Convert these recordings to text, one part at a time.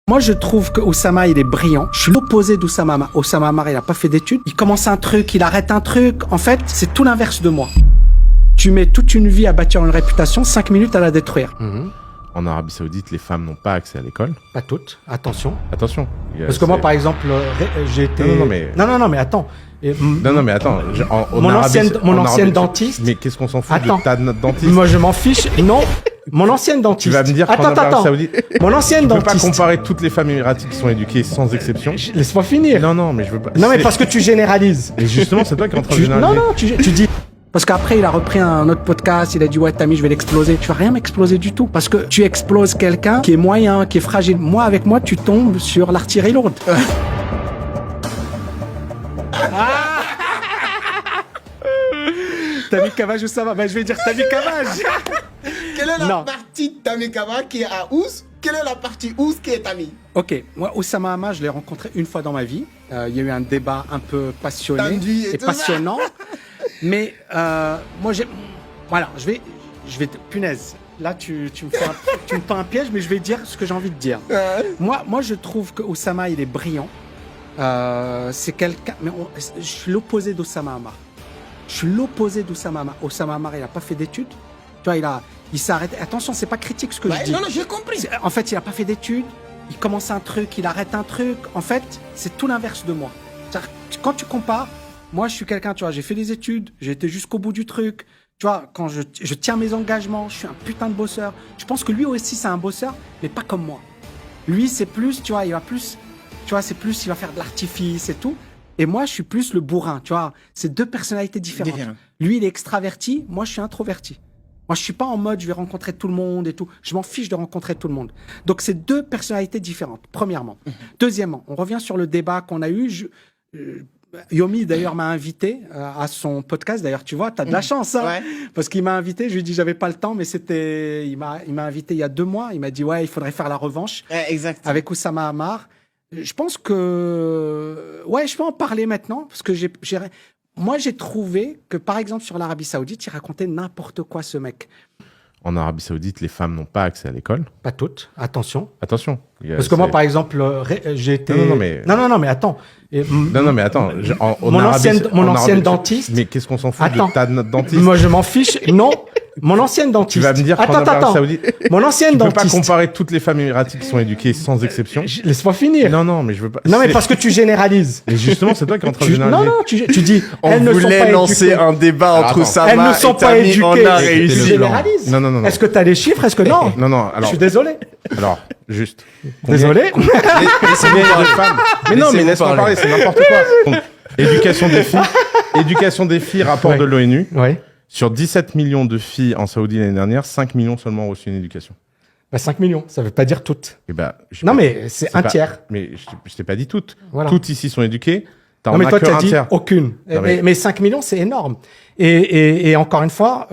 Moi, je trouve que Oussama, il est brillant. Je suis l'opposé d'Oussama Hamar. Oussama Hamar, il a pas fait d'études. Il commence un truc, il arrête un truc. En fait, c'est tout l'inverse de moi. Tu mets toute une vie à bâtir une réputation, 5 minutes à la détruire. En Arabie Saoudite, les femmes n'ont pas accès à l'école. Pas toutes, attention. Attention. Parce que moi, par exemple, j'ai été... Non, mais attends. Non, mais attends. Mon ancienne dentiste... Mais qu'est-ce qu'on s'en fout de ta dentiste? Moi, je m'en fiche. Non, mon ancienne dentiste... Tu vas me dire qu'en Arabie Saoudite... Mon ancienne dentiste... Tu peux pas comparer toutes les femmes émiraties qui sont éduquées sans exception. Laisse-moi finir. Non, mais je veux pas... Non, mais parce que tu généralises. Et justement, c'est toi qui es en train de généraliser. Non, tu dis... Parce qu'après, il a repris un autre podcast, il a dit « Ouais, Tammy, je vais l'exploser. » Tu vas rien m'exploser du tout. Parce que tu exploses quelqu'un qui est moyen, qui est fragile. Moi, avec moi, tu tombes sur l'artillerie lourde. Tammy Cavage ou ça va? Ben, je vais dire Tammy Cavage. Quelle est la partie de Tammy Cavage qui est à Ous? Quelle est la partie Ous qui est Tammy? Ok, moi, Oussama Hamar, je l'ai rencontré une fois dans ma vie. Il y a eu un débat un peu passionné et passionnant. Mais moi, voilà, je vais punaise. Là, tu me fais un piège, mais je vais dire ce que j'ai envie de dire. Moi, je trouve que Oussama, il est brillant. C'est quelqu'un, mais je suis l'opposé d'Oussama Hamar. Je suis l'opposé d'Oussama Hamar. Oussama Hamar, il a pas fait d'études. Tu vois, il s'est arrêté. Attention, c'est pas critique ce que je dis. Non, j'ai compris. En fait, il a pas fait d'études. Il commence un truc, il arrête un truc. En fait, c'est tout l'inverse de moi. Quand tu compares, moi, je suis quelqu'un, tu vois, j'ai fait des études, j'ai été jusqu'au bout du truc. Tu vois, quand je tiens mes engagements, je suis un putain de bosseur. Je pense que lui aussi, c'est un bosseur, mais pas comme moi. Lui, c'est plus, tu vois, il va faire de l'artifice et tout. Et moi, je suis plus le bourrin, tu vois. C'est deux personnalités différentes. Lui, il est extraverti, moi, je suis introverti. Moi, je suis pas en mode, je vais rencontrer tout le monde et tout. Je m'en fiche de rencontrer tout le monde. Donc, c'est deux personnalités différentes, premièrement. Deuxièmement, on revient sur le débat qu'on a eu. Yomi, d'ailleurs, m'a invité à son podcast. D'ailleurs, tu vois, tu as de la chance, hein, parce qu'il m'a invité. Je lui ai dit, j'avais pas le temps, mais il m'a invité il y a 2 mois. Il m'a dit, ouais, il faudrait faire la revanche avec Oussama Hamar. Je pense que, ouais, je peux en parler maintenant, parce que moi, j'ai trouvé que, par exemple, sur l'Arabie Saoudite, il racontait n'importe quoi, ce mec. En Arabie Saoudite, les femmes n'ont pas accès à l'école. Pas toutes, attention. Attention. Parce que moi, par exemple, j'ai été... Non, mais attends. Non, mais attends. Mon ancienne dentiste... Mais qu'est-ce qu'on s'en fout de ta dentiste? Moi, je m'en fiche. Non, mon ancienne dentiste... Tu vas me dire qu'en Arabie Saoudite... Mon ancienne dentiste... Tu peux pas comparer toutes les femmes émiraties qui sont éduquées sans exception. Laisse-moi finir. Non, mais je veux pas... Non, mais parce que tu généralises. Mais justement, c'est toi qui es en train de généraliser. Non, tu dis... On voulait lancer un débat entre Oussama et Tammy, on a réussi. Non. Est-ce que tu as les chiffres? Est-ce que non? Non, alors... Je suis désolé. Alors, juste... Désolé. Mais non, mais laisse-moi parler, c'est n'importe quoi. Donc, éducation des filles, rapport de l'ONU. Ouais. Sur 17 millions de filles en Saoudie l'année dernière, 5 millions seulement ont reçu une éducation. 5 millions, ça veut pas dire toutes. Non, mais c'est un tiers. Mais je t'ai pas dit toutes. Voilà. Toutes ici sont éduquées. Non, mais toi, tu as dit tiers. aucune. Mais 5 millions, c'est énorme. Et encore une fois,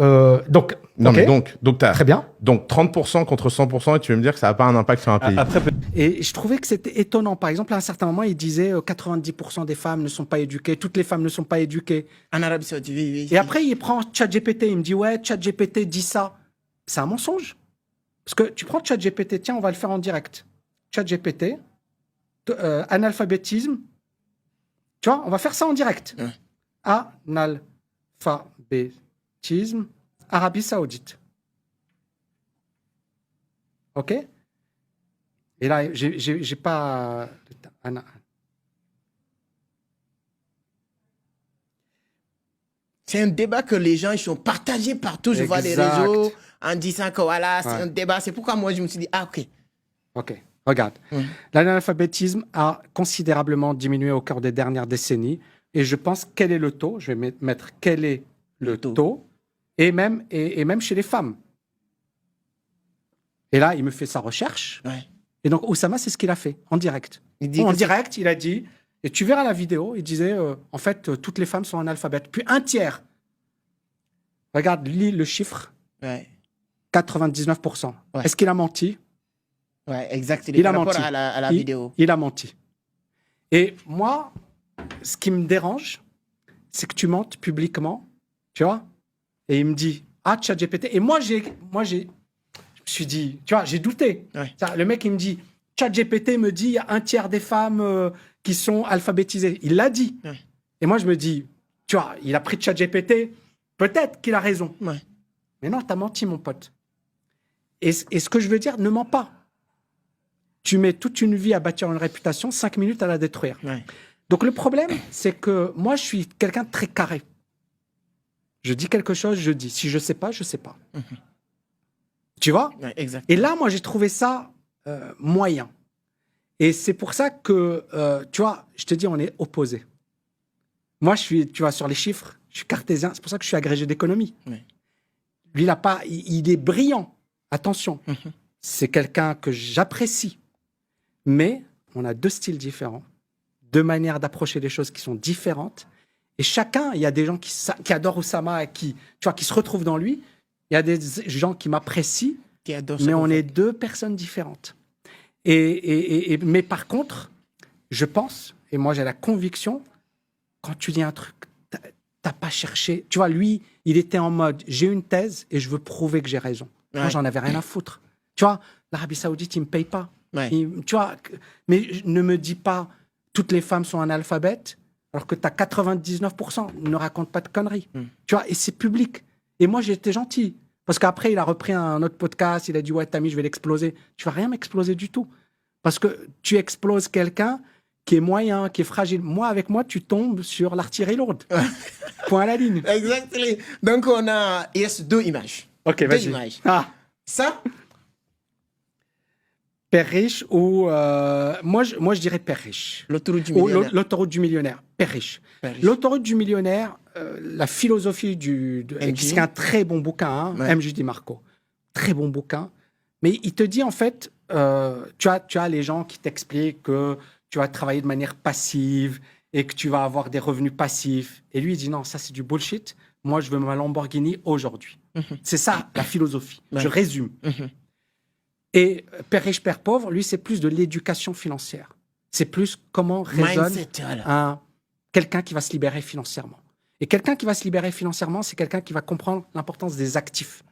donc... Non, mais donc très bien. Donc 30% contre 100%, et tu veux me dire que ça n'a pas un impact sur un pays. Et je trouvais que c'était étonnant. Par exemple, à un certain moment, il disait 90% des femmes ne sont pas éduquées, toutes les femmes ne sont pas éduquées. En Arabie Saoudite, oui. Et après, il prend ChatGPT, il me dit, ouais, ChatGPT dit ça. C'est un mensonge. Parce que tu prends ChatGPT, tiens, on va le faire en direct. ChatGPT, analphabétisme. Tu vois, on va faire ça en direct. Analphabétisme, Arabie Saoudite. OK? Et là, j'ai pas... C'est un débat que les gens ils sont partagés partout. Je vois les réseaux en disant que voilà, c'est un débat. C'est pourquoi moi, je me suis dit, OK. Regarde. L'analphabétisme a considérablement diminué au cours des dernières décennies. Et je pense, quel est le taux? Je vais mettre quel est le taux. Et même chez les femmes. Et là, il me fait sa recherche. Et donc, Oussama, c'est ce qu'il a fait, en direct. En direct, il a dit, et tu verras la vidéo, il disait, en fait, toutes les femmes sont analphabètes. Puis un tiers. Regarde, lis le chiffre. 99%. Est-ce qu'il a menti? Exact. Il a menti. À la vidéo. Il a menti. Et moi, ce qui me dérange, c'est que tu mentes publiquement, tu vois. Et il me dit, ChatGPT. Et moi, je me suis dit, tu vois, j'ai douté. Le mec, il me dit, ChatGPT me dit il y a un tiers des femmes qui sont alphabétisées. Il l'a dit. Ouais. Et moi, je me dis, tu vois, il a pris ChatGPT, peut-être qu'il a raison. Ouais. Mais non, t'as menti, mon pote. Et ce que je veux dire, ne mens pas. Tu mets toute une vie à bâtir une réputation, 5 minutes à la détruire. Ouais. Donc le problème, c'est que moi, je suis quelqu'un de très carré. Je dis quelque chose, je dis. Si je sais pas, je sais pas. Tu vois? Ouais, exact. Et là, moi, j'ai trouvé ça moyen. Et c'est pour ça que, tu vois, je te dis, on est opposés. Moi, je suis, tu vois, sur les chiffres, je suis cartésien. C'est pour ça que je suis agrégé d'économie. Ouais. Lui, il est brillant. Attention, c'est quelqu'un que j'apprécie. Mais on a 2 styles différents, 2 manières d'approcher les choses qui sont différentes. Et chacun, il y a des gens qui adorent Oussama et qui se retrouvent dans lui. Il y a des gens qui m'apprécient, mais on est 2 personnes différentes. Mais par contre, je pense, et moi j'ai la conviction, quand tu dis un truc, t'as pas cherché. Tu vois, lui, il était en mode, j'ai une thèse et je veux prouver que j'ai raison. Ouais. Moi, j'en avais rien à foutre. Tu vois, l'Arabie Saoudite, il me paye pas. Ouais. Tu vois, mais ne me dis pas, toutes les femmes sont analphabètes, alors que tu as 99%. Ne raconte pas de conneries. Tu vois, et c'est public. Et moi, j'ai été gentil. Parce qu'après, il a repris un autre podcast, il a dit, ouais, Tammy, je vais l'exploser. Tu vas rien m'exploser du tout. Parce que tu exploses quelqu'un qui est moyen, qui est fragile. Moi, avec moi, tu tombes sur l'artillerie lourde. Point à la ligne. Exactement. Donc, il reste 2 images. Ok, vas-y. 2 images. Ça, Père riche ou... moi, je dirais Père riche. L'autoroute du millionnaire. L'autoroute du millionnaire. Père riche. L'autoroute du millionnaire, la philosophie c'est un très bon bouquin, hein, ouais. MJ DiMarco. Très bon bouquin. Mais il te dit, en fait, tu as les gens qui t'expliquent que tu vas travailler de manière passive et que tu vas avoir des revenus passifs. Et lui, il dit, non, ça, c'est du bullshit. Moi, je veux ma Lamborghini aujourd'hui. C'est ça, la philosophie. Ouais. Je résume. Et Père riche, Père pauvre, lui, c'est plus de l'éducation financière. C'est plus comment raisonne quelqu'un qui va se libérer financièrement. Et quelqu'un qui va se libérer financièrement, c'est quelqu'un qui va comprendre l'importance des actifs.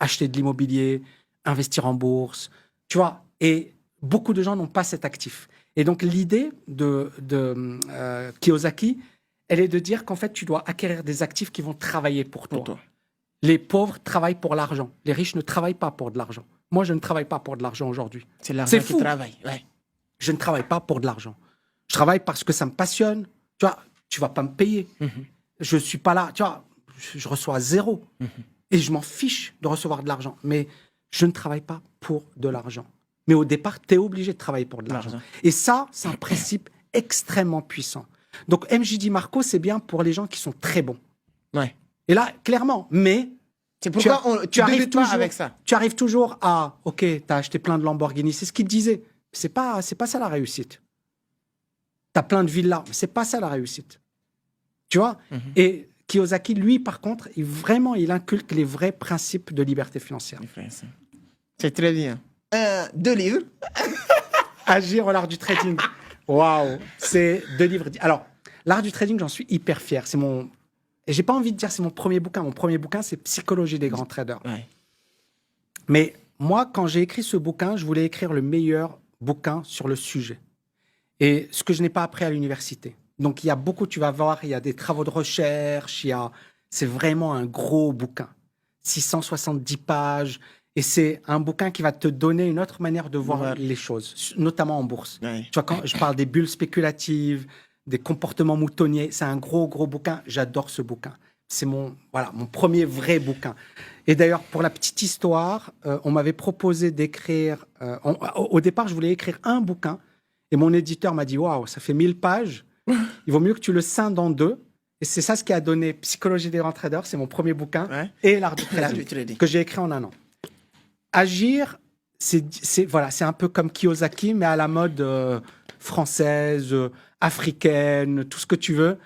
Acheter de l'immobilier, investir en bourse, tu vois. Et beaucoup de gens n'ont pas cet actif. Et donc, l'idée de Kiyosaki, elle est de dire qu'en fait, tu dois acquérir des actifs qui vont travailler pour toi. Les pauvres travaillent pour l'argent. Les riches ne travaillent pas pour de l'argent. Moi, je ne travaille pas pour de l'argent aujourd'hui. C'est l'argent qui travaille. Ouais. Je ne travaille pas pour de l'argent. Je travaille parce que ça me passionne. Tu vois, tu vas pas me payer. Je suis pas là. Tu vois, je reçois 0. Et je m'en fiche de recevoir de l'argent. Mais je ne travaille pas pour de l'argent. Mais au départ, tu es obligé de travailler pour de l'argent. Et ça, c'est un principe extrêmement puissant. Donc, MJ DiMarco, c'est bien pour les gens qui sont très bons. Ouais. Et là, clairement, mais... C'est pourquoi tu arrives toujours avec ça. Tu arrives toujours à, ok, tu as acheté plein de Lamborghini, c'est ce qu'il disait. C'est pas ça la réussite. Tu as plein de villas, mais c'est pas ça la réussite. Tu vois? Et Kiyosaki, lui, par contre, il inculque les vrais principes de liberté financière. C'est très bien. 2 livres. Agir au l'art du trading. Waouh, c'est 2 livres. Alors, l'art du trading, j'en suis hyper fier. C'est mon... Et j'ai pas envie de dire c'est mon premier bouquin. Mon premier bouquin, c'est Psychologie des grands traders. Ouais. Mais moi, quand j'ai écrit ce bouquin, je voulais écrire le meilleur bouquin sur le sujet. Et ce que je n'ai pas appris à l'université. Donc, il y a beaucoup, tu vas voir, il y a des travaux de recherche, c'est vraiment un gros bouquin. 670 pages. Et c'est un bouquin qui va te donner une autre manière de voir les choses, notamment en bourse. Ouais. Tu vois, quand je parle des bulles spéculatives, des comportements moutonniers. C'est un gros bouquin. J'adore ce bouquin. C'est mon premier vrai bouquin. Et d'ailleurs, pour la petite histoire, on m'avait proposé d'écrire... au départ, je voulais écrire un bouquin. Et mon éditeur m'a dit, waouh, ça fait 1000 pages. Il vaut mieux que tu le scindes en 2. Et c'est ça ce qui a donné Psychologie des grands traders. C'est mon premier bouquin. Ouais. Et l'art du trading, que j'ai écrit en 1 an. Agir, c'est un peu comme Kiyosaki, mais à la mode française, africaine, tout ce que tu veux,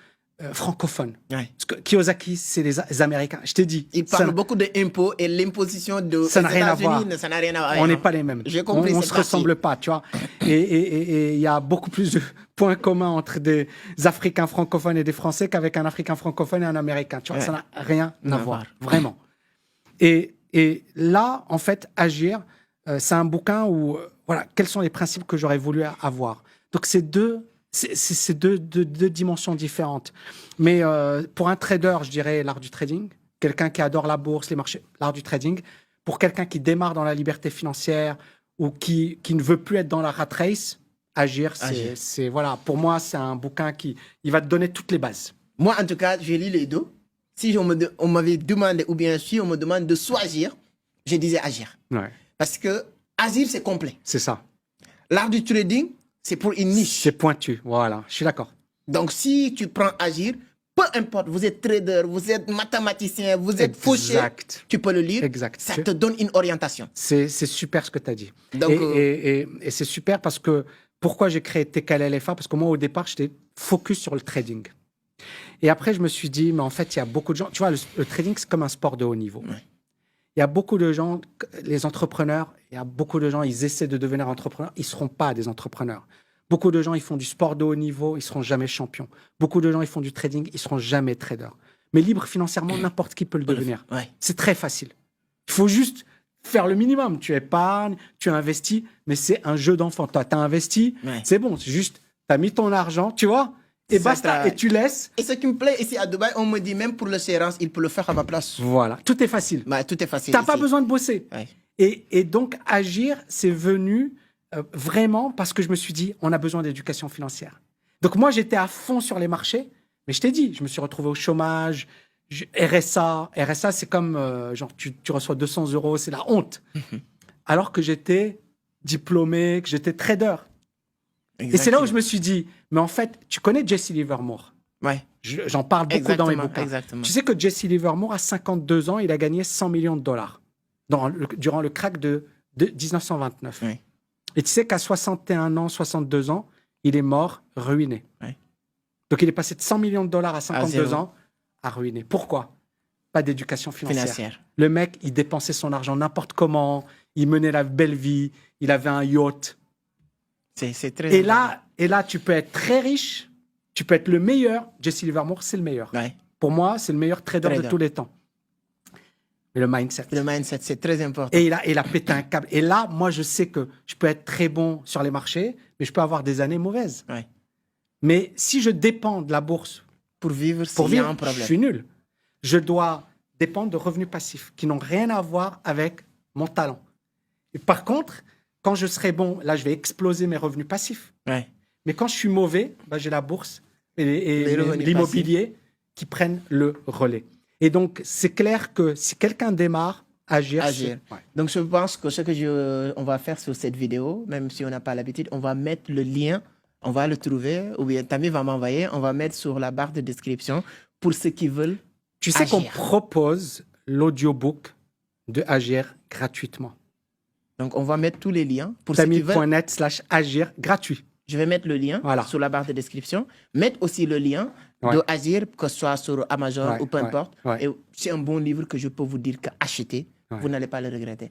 francophone. Ouais. Parce que Kiyosaki, c'est les Américains. Je t'ai dit. Il parle beaucoup d'impôts et l'imposition de ça n'a rien à voir. Ça n'a rien à voir. On n'est pas les mêmes. J'ai compris. On ne se ressemble pas, tu vois. Et il y a beaucoup plus de points communs entre des Africains francophones et des Français qu'avec un Africain francophone et un Américain. Tu vois, ça n'a rien à voir. Vraiment. Et là, en fait, Agir, c'est un bouquin où voilà, quels sont les principes que j'aurais voulu avoir. Donc, c'est deux dimensions différentes. Mais pour un trader, je dirais l'art du trading. Quelqu'un qui adore la bourse, les marchés, l'art du trading. Pour quelqu'un qui démarre dans la liberté financière ou qui ne veut plus être dans la rat race, Agir, c'est voilà. Pour moi, c'est un bouquin il va te donner toutes les bases. Moi, en tout cas, je lis les deux. Si on m'avait demandé, ou bien si on me demande de choisir, je disais Agir. Ouais. Parce que Agir, c'est complet. C'est ça. L'art du trading, c'est pour une niche. C'est pointu. Voilà, je suis d'accord. Donc, si tu prends Agir, peu importe, vous êtes trader, vous êtes mathématicien, vous êtes fauché, tu peux le lire. Exact. Ça te donne une orientation. C'est super ce que tu as dit. Donc, et c'est super parce que pourquoi j'ai créé TKLFA? Parce que moi, au départ, j'étais focus sur le trading. Et après, je me suis dit, mais en fait, il y a beaucoup de gens... Tu vois, le trading, c'est comme un sport de haut niveau. Ouais. Il y a beaucoup de gens, les entrepreneurs, il y a beaucoup de gens, ils essaient de devenir entrepreneurs, ils ne seront pas des entrepreneurs. Beaucoup de gens, ils font du sport de haut niveau, ils ne seront jamais champions. Beaucoup de gens, ils font du trading, ils ne seront jamais traders. Mais libre financièrement, n'importe qui peut le devenir. Ouais. C'est très facile. Il faut juste faire le minimum. Tu épargnes, tu investis, mais c'est un jeu d'enfant. Toi, tu as investi, c'est bon, c'est juste, tu as mis ton argent, tu vois, et basta, et tu laisses. Et ce qui me plaît ici à Dubaï, on me dit même pour le gérance, il peut le faire à ma place. Voilà, tout est facile. Tout est facile. Tu n'as pas besoin de bosser. Ouais. Et donc, Agir, c'est venu vraiment parce que je me suis dit, on a besoin d'éducation financière. Donc, moi, j'étais à fond sur les marchés, mais je t'ai dit, je me suis retrouvé au chômage, RSA, c'est comme, genre, tu reçois 200 €, c'est la honte. Alors que j'étais diplômé, que j'étais trader. Exactement. Et c'est là où je me suis dit, mais en fait, tu connais Jesse Livermore. Ouais. J'en parle beaucoup dans mes bouquins. Exactement. Tu sais que Jesse Livermore, à 52 ans, il a gagné $100 millions durant le crack de 1929. Ouais. Et tu sais qu'à 61 ans, 62 ans, il est mort ruiné. Ouais. Donc, il est passé de $100 millions à 52 ans à ruiné. Pourquoi? Pas d'éducation financière. Le mec, il dépensait son argent n'importe comment, il menait la belle vie, il avait un yacht. C'est très important. Et là, tu peux être très riche, tu peux être le meilleur. Jesse Livermore, c'est le meilleur. Ouais. Pour moi, c'est le meilleur trader de tous les temps. Mais le mindset. Le mindset, c'est très important. Et il a pété un câble. Et là, moi, je sais que je peux être très bon sur les marchés, mais je peux avoir des années mauvaises. Ouais. Mais si je dépends de la bourse pour vivre, il y a un problème. Je suis nul. Je dois dépendre de revenus passifs qui n'ont rien à voir avec mon talent. Et par contre, quand je serai bon, là, je vais exploser mes revenus passifs. Ouais. Mais quand je suis mauvais, j'ai la bourse et l'immobilier qui prennent le relais. Et donc, c'est clair que si quelqu'un démarre, agir. Ouais. Donc, je pense que ce que on va faire sur cette vidéo, même si on n'a pas l'habitude, on va mettre le lien, on va le trouver, ou bien Tammy va m'envoyer, on va mettre sur la barre de description pour ceux qui veulent. Tu sais qu'on propose l'audiobook de Agir gratuitement. Donc, on va mettre tous les liens pour ceux qui veulent. Tammy.net/agir gratuit. Je vais mettre le lien sur la barre de description. Mettre aussi le lien de Agir, que ce soit sur Amazon ou peu importe. Et c'est un bon livre que je peux vous dire qu'acheter, vous n'allez pas le regretter.